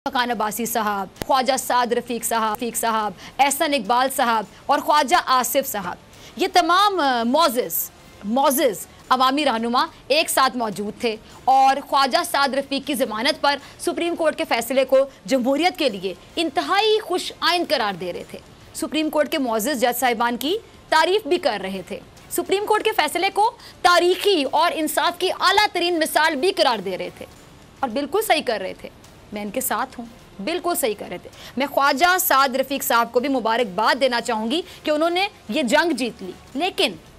खान अब्बासी साहब, ख्वाजा साद रफ़ीक साहब, एहसन इकबाल साहब और ख्वाजा आसिफ साहब, ये तमाम मोअज़्ज़िज़ अवामी रहनुमा एक साथ मौजूद थे और ख्वाजा साद रफ़ीक की ज़मानत पर सुप्रीम कोर्ट के फ़ैसले को जमहूरियत के लिए इंतहाई खुश आइंद करार दे रहे थे। सुप्रीम कोर्ट के मोअज़्ज़िज़ जज साहिबान की तारीफ़ भी कर रहे थे। सुप्रीम कोर्ट के फ़ैसले को तारीख़ी और इंसाफ की आला तरीन मिसाल भी करार दे रहे थे और बिल्कुल सही कर रहे थे। मैं इनके साथ हूँ, बिल्कुल सही कर रहे थे। मैं ख्वाजा साद रफ़ीक साहब को भी मुबारकबाद देना चाहूँगी कि उन्होंने ये जंग जीत ली।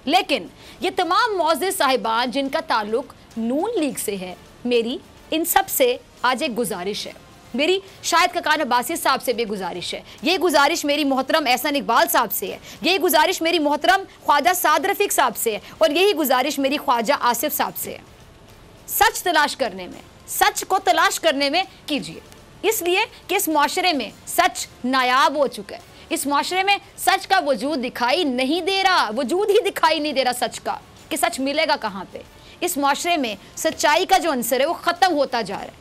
लेकिन ये तमाम मोअज़्ज़िज़ साहिबान जिनका ताल्लुक़ नून लीग से है, मेरी इन सब से आज एक गुजारिश है। मेरी शाहिद खान अब्बासी साहब से भी गुजारिश है। ये गुजारिश मेरी मोहतरम एहसन इकबाल साहब से है। यही गुजारिश मेरी मोहतरम ख्वाजा साद रफ़ीक साहब से है और यही गुजारिश मेरी ख्वाजा आसिफ साहब से है। सच तलाश करने में, सच को तलाश करने में कीजिए, इसलिए कि इस माशरे में सच नायाब हो चुका है। इस माशरे में सच का वजूद दिखाई नहीं दे रहा, वजूद ही दिखाई नहीं दे रहा सच का, कि सच मिलेगा कहाँ पे। इस माशरे में सच्चाई का जो अंसर है वो ख़त्म होता जा रहा है।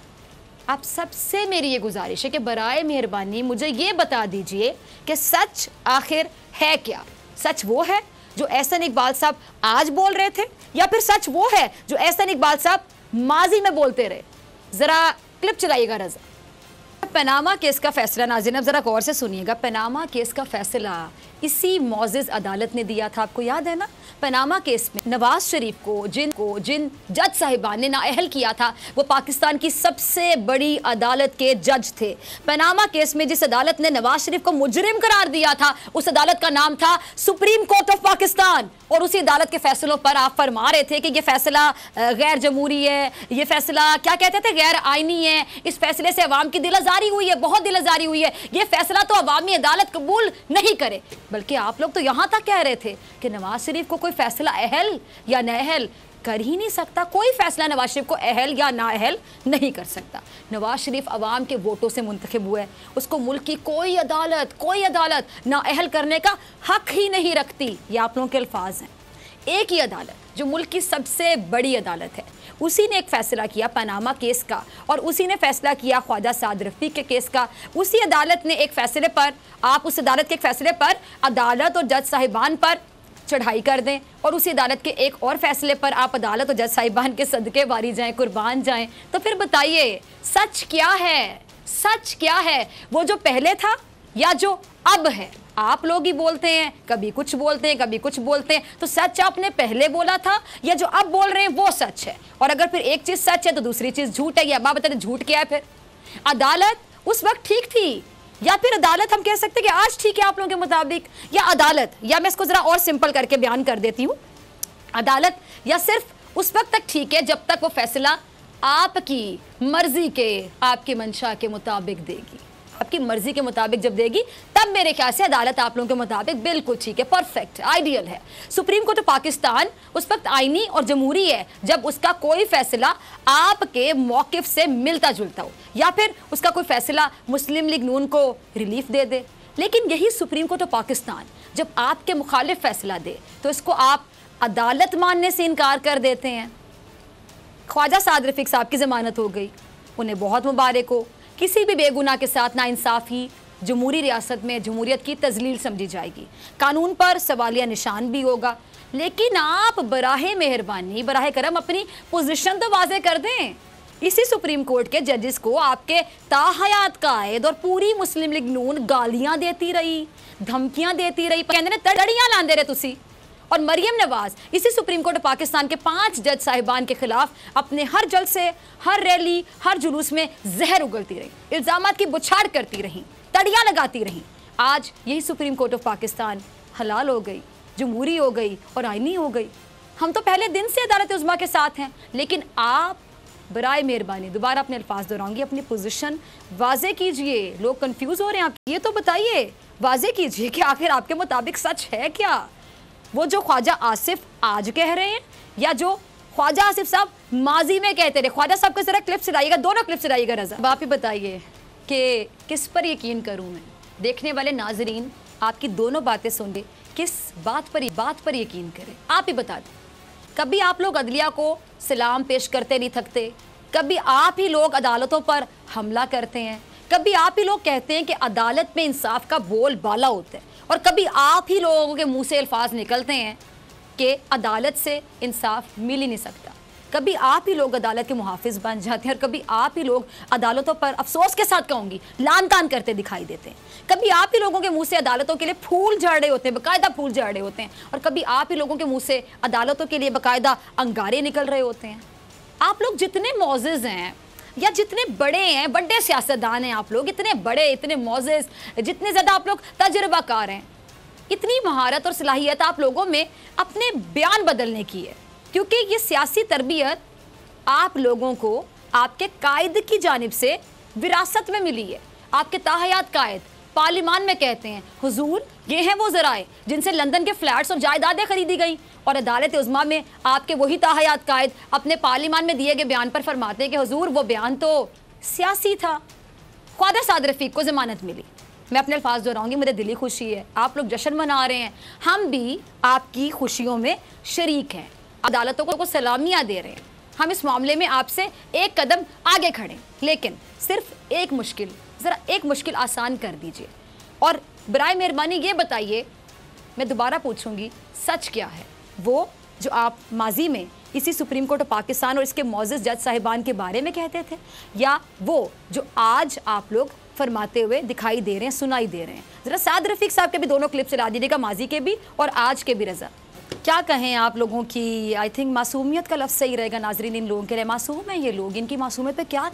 आप सबसे मेरी ये गुजारिश है कि बराए मेहरबानी मुझे ये बता दीजिए कि सच आखिर है क्या। सच वो है जो एहसन इकबाल साहब आज बोल रहे थे या फिर सच वो है जो एहसन इकबाल साहब माजी में बोलते रहे। ज़रा क्लिप चलाइएगा रज़ा। पनामा केस का फैसला नाज़रीन अब ज़रा गौर से सुनिएगा। पनामा केस का फैसला इसी मोअज़्ज़िज़ अदालत ने दिया था, आपको याद है ना। पनामा केस में नवाज शरीफ को जिन जज साहिबान ने नाअहल किया था वो पाकिस्तान की सबसे बड़ी अदालत के जज थे। पनामा केस में जिस अदालत ने नवाज शरीफ को मुजरिम करार दिया था उस अदालत का नाम था सुप्रीम कोर्ट ऑफ पाकिस्तान। और उसी अदालत के फैसलों पर आप फरमा रहे थे कि ये फैसला गैर जमहूरी है, ये फैसला क्या कहते थे, गैर आइनी है, इस फैसले से अवाम की दिल आज़ारी हुई है, बहुत दिल आज़ारी हुई है, ये फैसला तो अवामी अदालत कबूल नहीं करे। बल्कि आप लोग तो यहाँ तक कह रहे थे कि नवाज शरीफ को कोई फैसला अहल या नाअहल कर ही नहीं सकता, कोई फैसला नवाज शरीफ को अहल या नाअहल नहीं कर सकता। नवाज शरीफ अवाम के वोटों से मुंतखब हुए, उसको मुल्क की कोई अदालत नाअहल करने का हक ही नहीं रखती। ये आप लोगों के अल्फाज हैं। एक ही अदालत जो मुल्क की सबसे बड़ी अदालत है, उसी ने एक फ़ैसला किया पनामा केस का और उसी ने फ़ैसला किया ख्वाजा साद रफ़ीक के केस का। उसी अदालत ने एक फ़ैसले पर, आप उस अदालत के एक फ़ैसले पर अदालत और जज साहिबान पर चढ़ाई कर दें और उसी अदालत के एक और फैसले पर आप अदालत और जज साहिबान के सदके वारी जाएं, कुर्बान जाएं। तो फिर बताइए सच क्या है? सच क्या है? वो जो पहले था या जो अब है? आप लोग ही बोलते हैं, कभी कुछ बोलते हैं, कभी कुछ बोलते हैं। तो सच आपने पहले बोला था या जो अब बोल रहे हैं वो सच है? और अगर फिर एक चीज़ सच है तो दूसरी चीज़ झूठ है, या आप बताते झूठ क्या है? फिर अदालत उस वक्त ठीक थी या फिर अदालत हम कह सकते हैं कि आज ठीक है आप लोगों के मुताबिक, या अदालत, या मैं इसको ज़रा और सिंपल करके बयान कर देती हूँ, अदालत या सिर्फ उस वक्त तक ठीक है जब तक वो फैसला आपकी मर्जी के, आपकी मंशा के मुताबिक देगी। आपकी मर्जी के मुताबिक जब देगी तब मेरे ख्याल से अदालत आप लोगों के मुताबिक बिल्कुल ठीक है, परफेक्ट, आइडियल है। सुप्रीम कोर्ट ऑफ पाकिस्तान उस वक्त आईनी और जमहूरी है जब उसका कोई फैसला आपके मौक़िफ़ से मिलता जुलता हो या फिर उसका कोई फैसला मुस्लिम लीग नून को रिलीफ दे दे। लेकिन यही सुप्रीम कोर्ट ऑफ पाकिस्तान जब आपके मुखालिफ फैसला दे तो इसको आप अदालत मानने से इनकार कर देते हैं। ख्वाजा साद रफ़ीक साहब की ज़मानत हो गई, उन्हें बहुत मुबारक हो। किसी भी बेगुनाह के साथ नाइंसाफ़ी जमहूरी रियासत में जमहूरियत की तज़लील समझी जाएगी, कानून पर सवालिया निशान भी होगा। लेकिन आप बराहे मेहरबानी, बराहे करम अपनी पोजीशन तो वाज़े कर दें। इसी सुप्रीम कोर्ट के जजेस को आपके ताहयात कायद और पूरी मुस्लिम लीग नून गालियाँ देती रही, धमकियाँ देती रही, कहते ने तड़ियाँ लांदे रहे तुसी। और मरियम नवाज इसी सुप्रीम कोर्ट पाकिस्तान के 5 जज साहिबान के खिलाफ अपने हर जलसे, हर रैली, हर जुलूस में जहर उगलती रही, इल्ज़ामात की बुछाड़ करती रहीं, तड़ियाँ लगाती रहीं। आज यही सुप्रीम कोर्ट ऑफ पाकिस्तान हलाल हो गई, जमहूरी हो गई और आइनी हो गई। हम तो पहले दिन से अदालत उज़्मा के साथ हैं, लेकिन आप बराए मेहरबानी, दोबारा अपने अल्फाज दोहराऊंगी, अपनी पोजीशन वाजे कीजिए। लोग कंफ्यूज हो रहे हैं, आप ये तो बताइए, वाजे कीजिए कि आखिर आपके मुताबिक सच है क्या? वो जो ख्वाजा आसिफ आज कह रहे हैं या जो ख्वाजा आसिफ साहब माजी में कहते रहे? ख्वाजा साहब को जरा क्लिप चलाइएगा, दोनों क्लिप चलाइएगा रज़ा। अब आप ही बताइए कि किस पर यकीन करूं मैं? देखने वाले नाजरीन आपकी दोनों बातें सुन ले, किस बात पर यकीन करें? आप ही बता दें। कभी आप लोग अदलिया को सलाम पेश करते नहीं थकते, कभी आप ही लोग अदालतों पर हमला करते हैं, कभी आप ही लोग कहते हैं कि अदालत में इंसाफ का बोलबाला होता है, और कभी आप ही लोगों के मुंह से अल्फाज निकलते हैं कि अदालत से इंसाफ मिल ही नहीं सकता। कभी आप ही लोग अदालत के मुहाफिज बन जाते हैं, और कभी आप ही लोग अदालतों पर अफसोस के साथ कहूँगी लान तान करते दिखाई देते हैं। कभी आप ही लोगों के मुंह से अदालतों के लिए फूल झड़ रहे होते हैं, बाकायदा फूल झड़ रहे होते हैं, और कभी आप ही लोगों के मुंह से अदालतों के लिए बाकायदा अंगारे निकल रहे होते हैं। आप लोग जितने मौजिज़ हैं या जितने बड़े हैं, बड़े सियासतदान हैं आप लोग, इतने बड़े, इतने मौजिज़, जितने ज़्यादा आप लोग तजुर्बाकार हैं, इतनी महारत और सलाहियत आप लोगों में अपने बयान बदलने की है, क्योंकि ये सियासी तरबियत आप लोगों को आपके कायद की जानिब से विरासत में मिली है। आपके ताहयात कायद पार्लिमान में कहते हैं, हुजूर ये हैं वो ज़राए जिनसे लंदन के फ्लैट्स और जायदादें खरीदी गई, और अदालत उज़्मा में आपके वही ताहयात कायद अपने पार्लिमान में दिए गए बयान पर फरमाते हैं कि हुजूर वो बयान तो सियासी था। ख्वाजा साद रफ़ीक को ज़मानत मिली। मैं अपने अल्फाज दोहराऊंगी, मुझे दिली खुशी है, आप लोग जश्न मना रहे हैं, हम भी आपकी खुशियों में शरीक हैं, अदालतों को सलामियाँ दे रहे हैं। हम इस मामले में आपसे एक कदम आगे खड़े, लेकिन सिर्फ एक मुश्किल, ज़रा एक मुश्किल आसान कर दीजिए, और बराए मेहरबानी ये बताइए, मैं दोबारा पूछूंगी, सच क्या है? वो जो आप माजी में इसी सुप्रीम कोर्ट ऑफ पाकिस्तान और इसके मौजूद जज साहिबान के बारे में कहते थे, या वो जो आज आप लोग फरमाते हुए दिखाई दे रहे हैं, सुनाई दे रहे हैं? ज़रा साद रफ़ीक साहब के भी दोनों क्लिप चला दीजिएगा, माजी के भी और आज के भी। रज़ा, क्या कहें आप लोगों की, आई थिंक मासूमियत का लफ्ज़ सही रहेगा नाजरीन, इन लोगों के लिए मासूम हैं ये लोग, इनकी मासूमियत पे क्या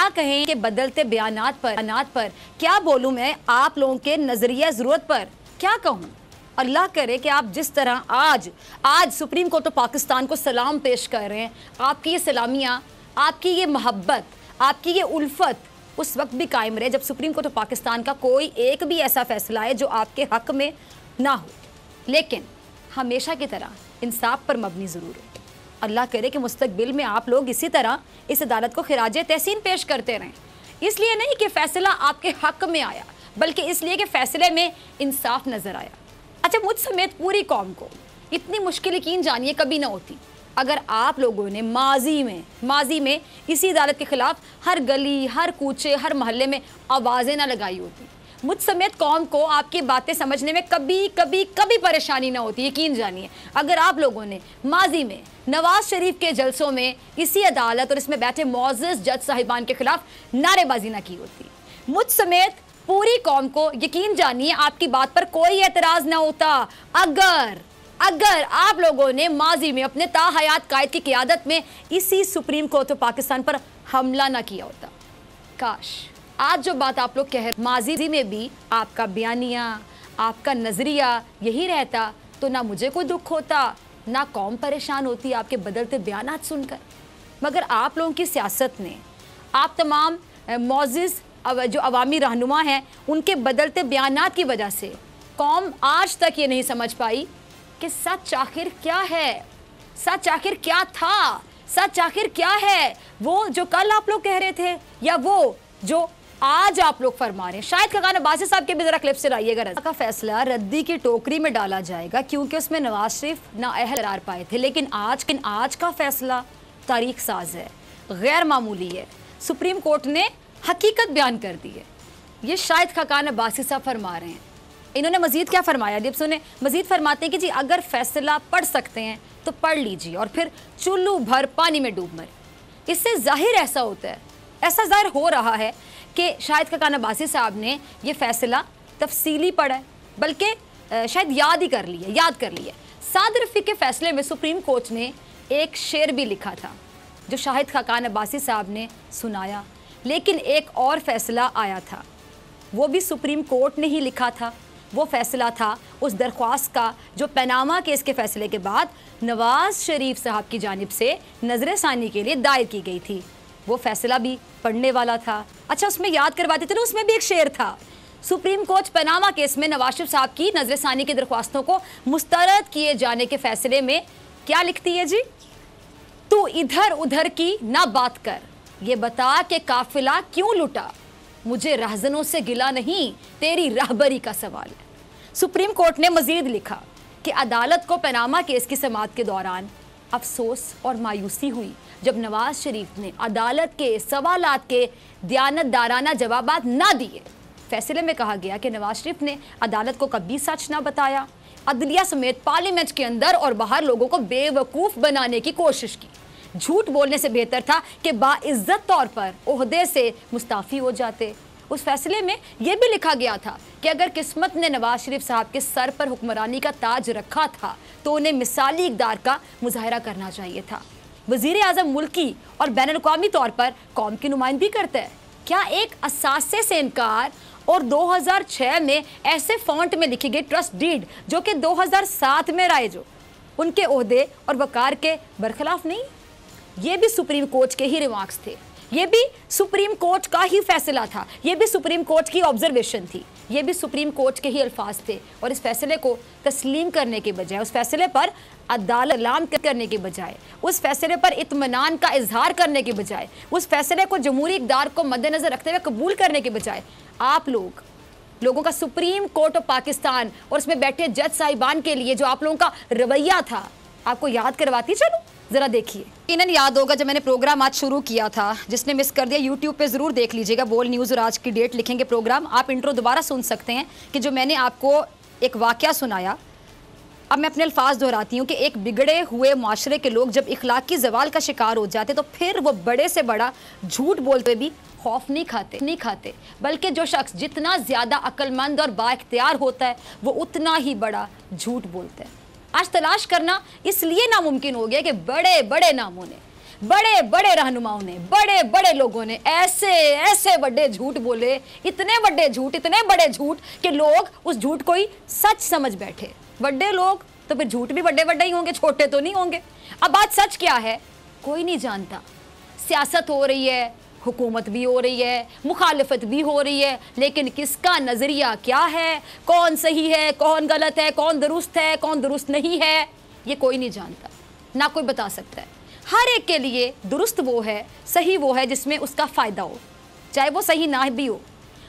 कहें कि बदलते बयानात पर क्या बोलूँ मैं, आप लोगों के नज़रिया ज़रूरत पर क्या कहूँ। अल्लाह करे कि आप जिस तरह आज सुप्रीम कोर्ट ऑफ पाकिस्तान को सलाम पेश कर रहे हैं, आपकी ये सलामियाँ, आपकी ये मोहब्बत, आपकी ये उल्फत उस वक्त भी कायम रहे जब सुप्रीम कोर्ट ऑफ पाकिस्तान का कोई एक भी ऐसा फैसला है जो आपके हक़ में ना हो, लेकिन हमेशा की तरह इंसाफ पर मबनी ज़रूर हो। अल्लाह करे कि मुस्तकबिल में आप लोग इसी तरह इस अदालत को खिराजे तहसीन पेश करते रहें, इसलिए नहीं कि फ़ैसला आपके हक़ में आया, बल्कि इसलिए कि फ़ैसले में इंसाफ नज़र आया। अच्छा, मुझ समेत पूरी कौम को इतनी मुश्किल यकीन जानिए कभी ना होती अगर आप लोगों ने माजी में इसी अदालत के ख़िलाफ़ हर गली, हर कूचे, हर मोहल्ले में आवाज़ें ना लगाई होती। मुझ समेत कौम को आपकी बातें समझने में कभी परेशानी ना होती। यकीन जानिए, अगर आप लोगों ने माजी में नवाज शरीफ के जलसों में इसी अदालत और इसमें बैठे मौजूद जज साहिबान के खिलाफ नारेबाजी ना की होती, मुझ समेत पूरी कौम को यकीन जानिए आपकी बात पर कोई एतराज़ ना होता अगर आप लोगों ने माजी में अपने ताहयात कायद की क़ियादत में इसी सुप्रीम कोर्ट ऑफ पाकिस्तान पर हमला ना किया होता। काश आज जो बात आप लोग कह रहे, माजी में भी आपका बयानिया, आपका नज़रिया यही रहता, तो ना मुझे कोई दुख होता, ना कौम परेशान होती आपके बदलते बयानात सुनकर। मगर आप लोगों की सियासत ने, आप तमाम मौजिज़ जो अवामी रहनुमा हैं, उनके बदलते बयानात की वजह से कौम आज तक ये नहीं समझ पाई कि सच आखिर क्या है, सच आखिर क्या था, सच आखिर क्या है। वो जो कल आप लोग कह रहे थे या वो जो आज आप लोग फरमा रहे हैं। शायद खान अब्बासी साहब के भी जरा क्लिप से लाइएगा। रज़ा का फैसला रद्दी की टोकरी में डाला जाएगा क्योंकि उसमें नवाज शरीफ नाअहल करार पाए थे, लेकिन आज का फैसला तारीख साज है, गैर मामूली है। सुप्रीम कोर्ट ने हकीकत बयान कर दी है। ये शायद खान अब्बासी साहब फरमा रहे हैं। इन्होंने मजीद क्या फरमाया, जब सुने मजीद फरमाते हैं कि जी अगर फैसला पढ़ सकते हैं तो पढ़ लीजिए और फिर चुल्लू भर पानी में डूब मरे। इससे जाहिर ऐसा होता है, ऐसा जाहिर हो रहा है कि शायद खान अब्बासी साहब ने ये फैसला तफसीली पढ़ा है, बल्कि शायद याद कर लिया। साद रफ़ीक के फैसले में सुप्रीम कोर्ट ने एक शेर भी लिखा था जो शाहिद खान अब्बासी साहब ने सुनाया, लेकिन एक और फैसला आया था, वो भी सुप्रीम कोर्ट ने ही लिखा था। वो फैसला था उस दरख्वास्त का जो पनामा केस के फैसले के बाद नवाज शरीफ साहब की जानिब से नजर सानी के लिए दायर की गई थी। वो फैसला भी पढ़ने वाला था। अच्छा, उसमें याद करवाते थे ना, उसमें भी एक शेर था। सुप्रीम कोर्ट पनामा केस में नवाज शरीफ साहब की नजर सानी की दरख्वास्तों को मुस्तरद किए जाने के फैसले में क्या लिखती है जी, तू इधर उधर की ना बात कर, ये बता के काफिला क्यों लुटा, मुझे रहजनों से गिला नहीं, तेरी राहबरी का सवाल है। सुप्रीम कोर्ट ने मजीद लिखा कि अदालत को पनामा केस की समाअत के दौरान अफसोस और मायूसी हुई जब नवाज शरीफ ने अदालत के सवालात के दयानतदाराना जवाबात ना दिए। फैसले में कहा गया कि नवाज शरीफ ने अदालत को कभी सच ना बताया, अदलिया समेत पार्लियामेंट के अंदर और बाहर लोगों को बेवकूफ़ बनाने की कोशिश की। झूठ बोलने से बेहतर था कि बाइज्जत तौर पर ओहदे से मुस्ताफ़ी हो जाते। उस फैसले में यह भी लिखा गया था कि अगर किस्मत ने नवाज शरीफ साहब के सर पर हुक्मरानी का ताज रखा था तो उन्हें मिसाली इक़दार का मुजाहरा करना चाहिए था। वज़ीर आज़म मुल्की और बैनुल-अक़वामी तौर पर कौम की नुमाइंदगी करता है। क्या एक असासे से इनकार और 2006 में ऐसे फॉन्ट में लिखी गई ट्रस्ट डीड जो कि 2007 में राइज हो, उनके ओहदे और वकार के बरखिलाफ नहीं? ये भी सुप्रीम कोर्ट के ही रिमार्क्स थे, ये भी सुप्रीम कोर्ट का ही फैसला था, ये भी सुप्रीम कोर्ट की ऑब्जर्वेशन थी, ये भी सुप्रीम कोर्ट के ही अल्फाज थे। और इस फैसले को तस्लीम करने के बजाय, उस फैसले पर अदालत लाम करने के बजाय, उस फैसले पर इत्मीनान का इजहार करने के बजाय, उस फैसले को जमहूरी इक़दार को मद्देनजर रखते हुए कबूल करने के बजाय, आप लोगों का सुप्रीम कोर्ट ऑफ पाकिस्तान और उसमें बैठे जज साहिबान के लिए जो आप लोगों का रवैया था, आपको याद करवाती चलो। ज़रा देखिए, इन्हें याद होगा जब मैंने प्रोग्राम आज शुरू किया था, जिसने मिस कर दिया यूट्यूब पे ज़रूर देख लीजिएगा। बोल न्यूज़ और आज की डेट लिखेंगे प्रोग्राम, आप इंट्रो दोबारा सुन सकते हैं कि जो मैंने आपको एक वाक़या सुनाया, अब मैं अपने अल्फाज दोहराती हूँ कि एक बिगड़े हुए माशरे के लोग जब इखलाकी ज़वाल का शिकार हो जाते तो फिर वो बड़े से बड़ा झूठ बोलते भी खौफ नहीं खाते, बल्कि जो शख्स जितना ज़्यादा अक्लमंद और बाइख्तियार होता है वो उतना ही बड़ा झूठ बोलता है। आज तलाश करना इसलिए नामुमकिन हो गया कि बड़े बड़े नामों ने, बड़े बड़े रहनुमाओं ने, बड़े बड़े लोगों ने ऐसे बड़े झूठ बोले, इतने बड़े झूठ कि लोग उस झूठ को ही सच समझ बैठे। बड़े लोग तो फिर झूठ भी बड़े ही होंगे, छोटे तो नहीं होंगे। अब बात सच क्या है कोई नहीं जानता। सियासत हो रही है, हुकूमत भी हो रही है, मुखालफत भी हो रही है, लेकिन किसका नज़रिया क्या है, कौन सही है, कौन गलत है, कौन दुरुस्त नहीं है, ये कोई नहीं जानता, ना कोई बता सकता है। हर एक के लिए दुरुस्त वो है, सही वो है जिसमें उसका फ़ायदा हो, चाहे वो सही ना भी हो।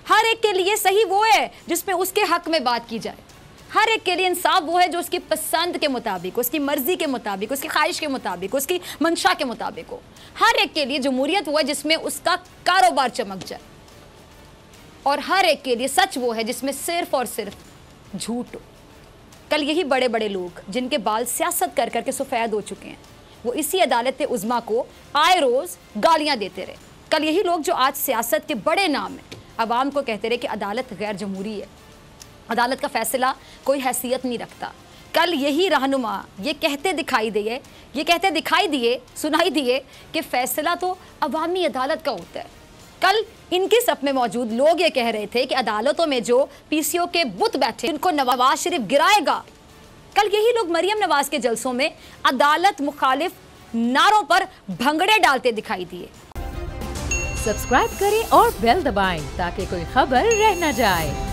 हर एक के लिए सही वो है जिसमें उसके हक़ में बात की जाए। हर एक के लिए इंसाफ वो है जो उसकी पसंद के मुताबिक, उसकी मर्ज़ी के मुताबिक, उसकी ख्वाहिश के मुताबिक, उसकी मंशा के मुताबिक हो। हर एक के लिए जमहूरियत वो है जिसमें उसका कारोबार चमक जाए, और हर एक के लिए सच वो है जिसमें सिर्फ और सिर्फ झूठ हो। कल यही बड़े बड़े लोग जिनके बाल सियासत कर करके सफ़ेद हो चुके हैं, वो इसी अदालत उज़्मा को आए रोज़ गालियाँ देते रहे। कल यही लोग जो आज सियासत के बड़े नाम हैं अवाम को कहते रहे कि अदालत गैर जमहूरी है, अदालत का फैसला कोई हैसियत नहीं रखता। कल यही रहनुमा ये कहते दिखाई दिए सुनाई दिए कि फ़ैसला तो अवामी अदालत का होता है। कल इनके सफ में मौजूद लोग ये कह रहे थे कि अदालतों में जो पीसीओ के बुत बैठे उनको नवाज शरीफ गिराएगा। कल यही लोग मरियम नवाज के जलसों में अदालत मुखालिफ नारों पर भंगड़े डालते दिखाई दिए। सब्सक्राइब करें और बेल दबाएं ताकि कोई खबर रह न जाए।